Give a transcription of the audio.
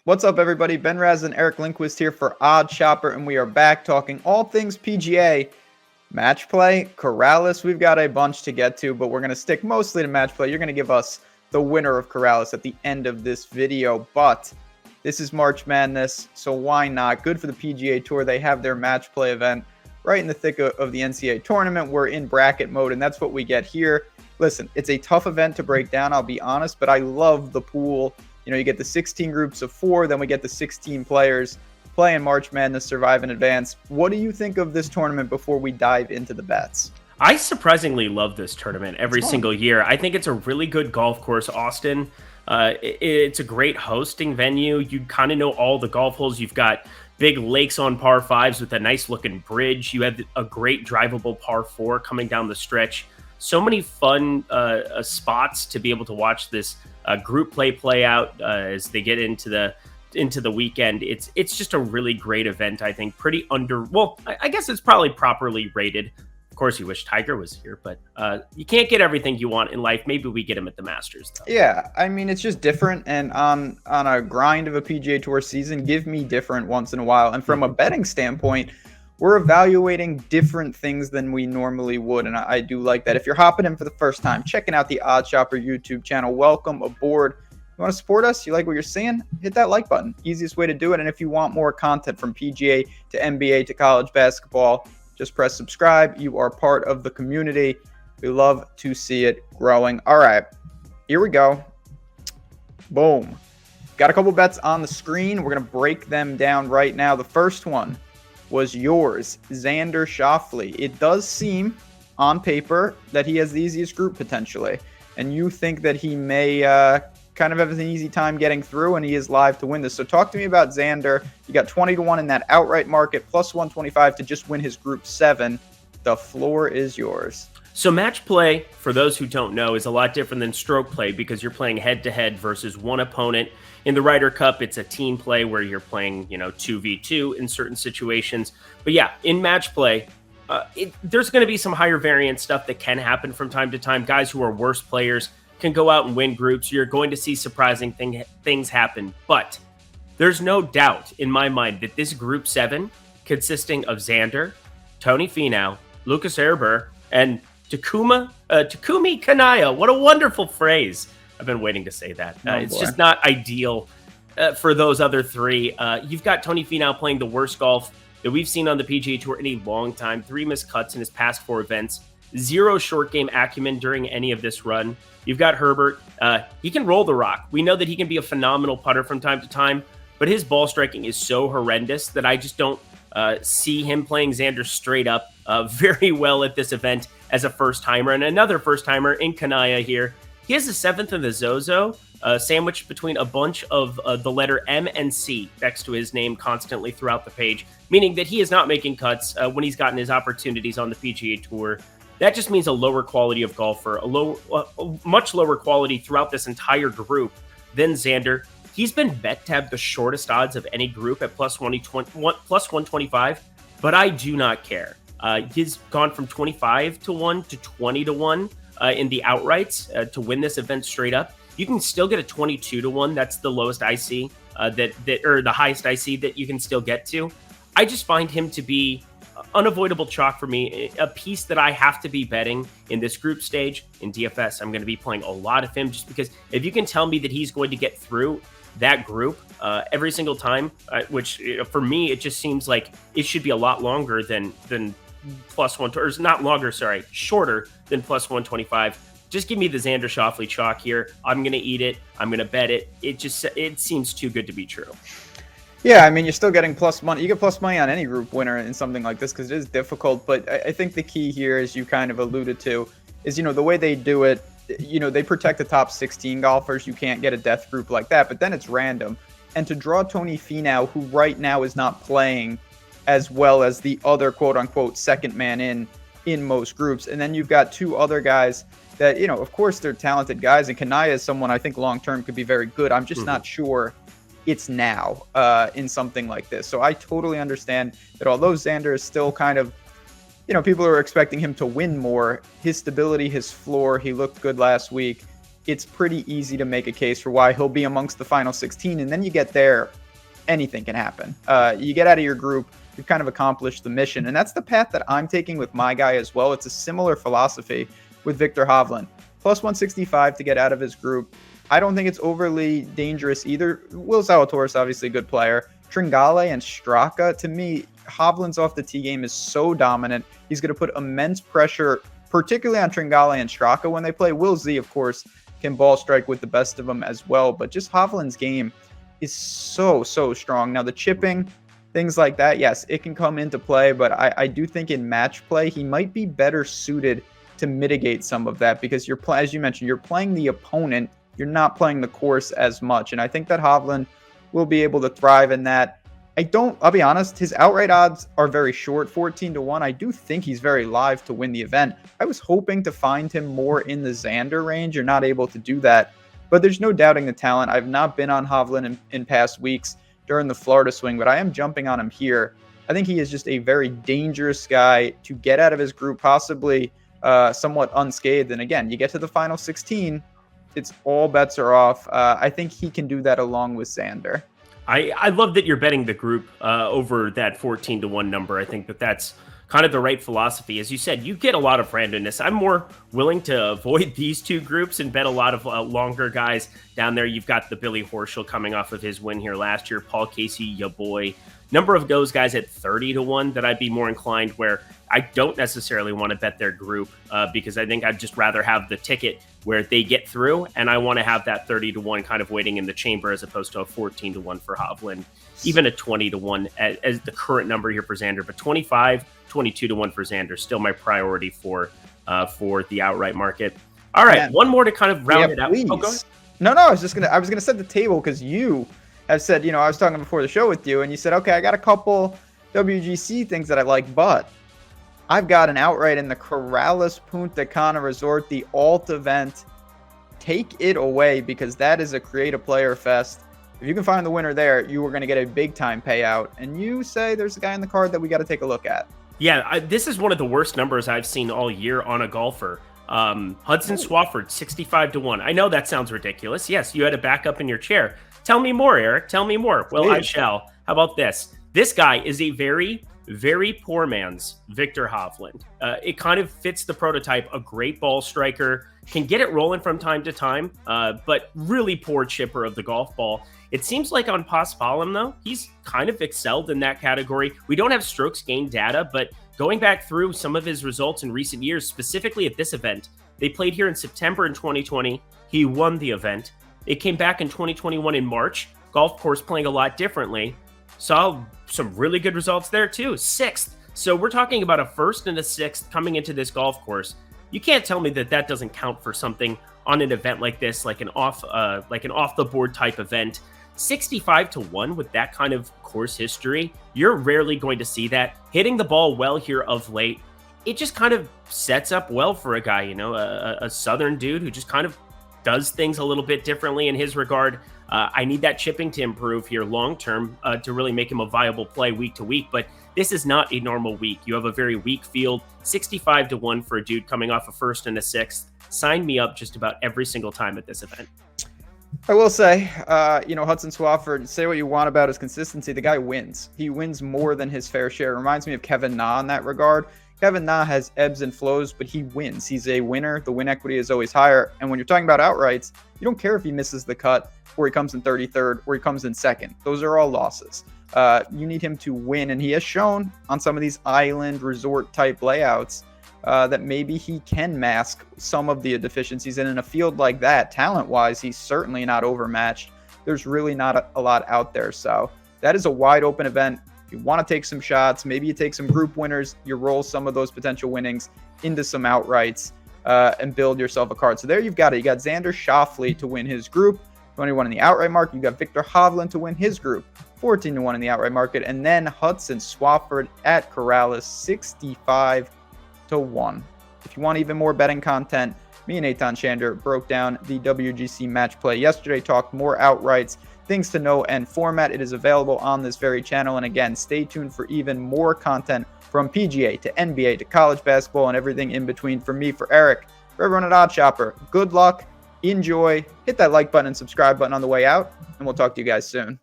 What's up, everybody? Ben Rasa and Eric Lindquist here for Odd Shopper, and we are back talking all things PGA. Match play, Corales, we've got a bunch to get to, but we're going to stick mostly to match play. You're going to give us the winner of Corales at the end of this video, but this is March Madness, so why not? Good for the PGA Tour. They have their match play event right in the thick of the NCAA tournament. We're in bracket mode, and that's what we get here. Listen, it's a tough event to break down, I'll be honest, but I love the pool. You know, you get the 16 groups of 4, then we get the 16 players playing March Madness, survive and advance. What do you think of this tournament before we dive into the bets? I surprisingly love this tournament every single year. I think it's a really good golf course, Austin. It's a great hosting venue. You kind of know all the golf holes. You've got big lakes on par 5s with a nice looking bridge. You have a great drivable par 4 coming down the stretch. So many fun spots to be able to watch this group play out as they get into the weekend. It's just a really great event. I think I guess it's probably properly rated. Of course, you wish Tiger was here, but you can't get everything you want in life. Maybe we get him at the Masters, though. Yeah, I mean, it's just different. And on a grind of a PGA Tour season, give me different once in a while. And from a betting standpoint, we're evaluating different things than we normally would, and I do like that. If you're hopping in for the first time, checking out the Odd Shopper YouTube channel, welcome aboard. You want to support us? You like what you're seeing? Hit that like button. Easiest way to do it. And if you want more content from PGA to NBA to college basketball, just press subscribe. You are part of the community. We love to see it growing. All right, here we go. Boom. Got a couple bets on the screen. We're going to break them down right now. The first one was yours, Xander Schauffele. It does seem on paper that he has the easiest group potentially, and you think that he may kind of have an easy time getting through, and he is live to win this. So talk to me about Xander. You got 20-1 in that outright market, plus 125 to just win his group 7. The floor is yours. So match play, for those who don't know, is a lot different than stroke play because you're playing head-to-head versus one opponent. In the Ryder Cup, it's a team play where you're playing, 2v2 in certain situations. But yeah, in match play, there's going to be some higher variance stuff that can happen from time to time. Guys who are worse players can go out and win groups. You're going to see surprising things happen. But there's no doubt in my mind that this group 7, consisting of Xander, Tony Finau, Lucas Herbert, and Takumi Kanaya. What a wonderful phrase. I've been waiting to say that. It's just not ideal for those other 3. You've got Tony Finau playing the worst golf that we've seen on the PGA Tour in a long time. 3 missed cuts in his past 4 events. 0 short game acumen during any of this run. You've got Herbert. He can roll the rock. We know that he can be a phenomenal putter from time to time, but his ball striking is so horrendous that I just don't see him playing Xander straight up very well at this event as a first-timer. And another first-timer in Kanaya here. He has the 7th in the Zozo, sandwiched between a bunch of the letter M and C next to his name constantly throughout the page, meaning that he is not making cuts when he's gotten his opportunities on the PGA Tour. That just means a lower quality of golfer, a much lower quality throughout this entire group than Xander. He's been bet to have the shortest odds of any group at plus 125, but I do not care. He's gone from 25-1 to 20-1 in the outrights to win this event straight up. You can still get a 22-1. That's the lowest I see or the highest I see that you can still get to. I just find him to be unavoidable chalk for me, a piece that I have to be betting in this group stage. In DFS, I'm going to be playing a lot of him just because if you can tell me that he's going to get through that group every single time, which for me, it just seems like it should be a lot longer than plus one, or not longer, sorry, shorter than plus 125. Just give me the Xander Schauffele chalk here. I'm going to eat it. I'm going to bet it. It seems too good to be true. Yeah, I mean, you're still getting plus money. You get plus money on any group winner in something like this because it is difficult. But I think the key here, as you kind of alluded to, is, the way they do it, they protect the top 16 golfers. You can't get a death group like that, but then it's random. And to draw Tony Finau, who right now is not playing as well as the other quote-unquote second man in most groups. And then you've got 2 other guys that, of course, they're talented guys. And Kanaya is someone I think long-term could be very good. I'm just not sure it's now in something like this. So I totally understand that although Xander is still kind of, people are expecting him to win more, his stability, his floor, he looked good last week. it's pretty easy to make a case for why he'll be amongst the final 16. And then you get there, anything can happen. You get out of your group, you've kind of accomplished the mission. And that's the path that I'm taking with my guy as well. It's a similar philosophy with Viktor Hovland. Plus 165 to get out of his group. I don't think it's overly dangerous either. Will Zalatoris, obviously a good player. Tringale and Straka, to me, Hovland's off the tee game is so dominant. He's going to put immense pressure, particularly on Tringale and Straka when they play. Will Z, of course, can ball strike with the best of them as well. But just Hovland's game is so strong. Now, the chipping, things like that, yes, it can come into play. But I do think in match play, he might be better suited to mitigate some of that because as you mentioned, you're playing the opponent. You're not playing the course as much. And I think that Hovland will be able to thrive in that. I'll be honest, his outright odds are very short, 14-1. I do think he's very live to win the event. I was hoping to find him more in the Xander range. You're not able to do that, but there's no doubting the talent. I've not been on Hovland in past weeks during the Florida swing, but I am jumping on him here. I think he is just a very dangerous guy to get out of his group, possibly somewhat unscathed. And again, you get to the final 16, it's all bets are off. I think he can do that along with Xander. I love that you're betting the group over that 14-1 number. I think that's kind of the right philosophy. As you said, you get a lot of randomness. I'm more willing to avoid these two groups and bet a lot of longer guys down there. You've got the Billy Horschel coming off of his win here last year. Paul Casey, ya boy. Number of those guys at 30-1 that I'd be more inclined where I don't necessarily want to bet their group because I think I'd just rather have the ticket where they get through, and I want to have that 30-1 kind of waiting in the chamber as opposed to a 14-1 for Hovland, even a 20-1 as the current number here for Xander, but 25, 22-1 for Xander, still my priority for the outright market. All right, man, one more to kind of round it out. Oh, go ahead. No, I was gonna set the table because you have said, I was talking before the show with you, and you said, okay, I got a couple WGC things that I like, but I've got an outright in the Corales Puntacana Resort, the alt event. Take it away because that is a creative player fest. If you can find the winner there, you are going to get a big time payout. And you say there's a guy in the card that we got to take a look at. Yeah, this is one of the worst numbers I've seen all year on a golfer. Hudson Swafford, 65-1. I know that sounds ridiculous. Yes, you had a backup in your chair. Tell me more, Eric. Tell me more. Well, I shall. How about this? This guy is a very, very poor man's Viktor Hovland. It kind of fits the prototype. A great ball striker, can get it rolling from time to time, but really poor chipper of the golf ball. It seems like on Paspalum, though, he's kind of excelled in that category. We don't have strokes gained data, but going back through some of his results in recent years, specifically at this event, they played here in September in 2020. He won the event. It came back in 2021 in March. Golf course playing a lot differently. Saw some really good results there too. 6th. So we're talking about a 1st and a 6th coming into this golf course. You can't tell me that doesn't count for something on an event like this, like an off the board type event. 65-1 with that kind of course history. You're rarely going to see that. Hitting the ball well here of late. It just kind of sets up well for a guy, a Southern dude who just kind of does things a little bit differently in his regard. I need that chipping to improve here long-term to really make him a viable play week to week, but this is not a normal week. You have a very weak field, 65-1 for a dude coming off a 1st and a 6th. Sign me up just about every single time at this event. I will say, Hudson Swafford, say what you want about his consistency. The guy wins. He wins more than his fair share. It reminds me of Kevin Na in that regard. Kevin Na has ebbs and flows, but he wins. He's a winner. The win equity is always higher. And when you're talking about outrights, you don't care if he misses the cut or he comes in 33rd or he comes in 2nd. Those are all losses. You need him to win. And he has shown on some of these island resort type layouts that maybe he can mask some of the deficiencies. And in a field like that, talent-wise, he's certainly not overmatched. There's really not a lot out there. So that is a wide open event. If you want to take some shots, maybe you take some group winners, you roll some of those potential winnings into some outrights and build yourself a card. So there you've got it. You got Xander Schauffele to win his group, 21 in the outright market. You got Viktor Hovland to win his group, 14-1 in the outright market. And then Hudson Swafford at Corales, 65-1. If you want even more betting content, me and Eitan Shander broke down the WGC match play yesterday, talked more outrights, things to know, and format. It is available on this very channel. And again, stay tuned for even more content from PGA to NBA to college basketball and everything in between. For me, for Eric, for everyone at Odd Shopper, good luck Enjoy. Hit that like button and subscribe button on the way out, and we'll talk to you guys soon.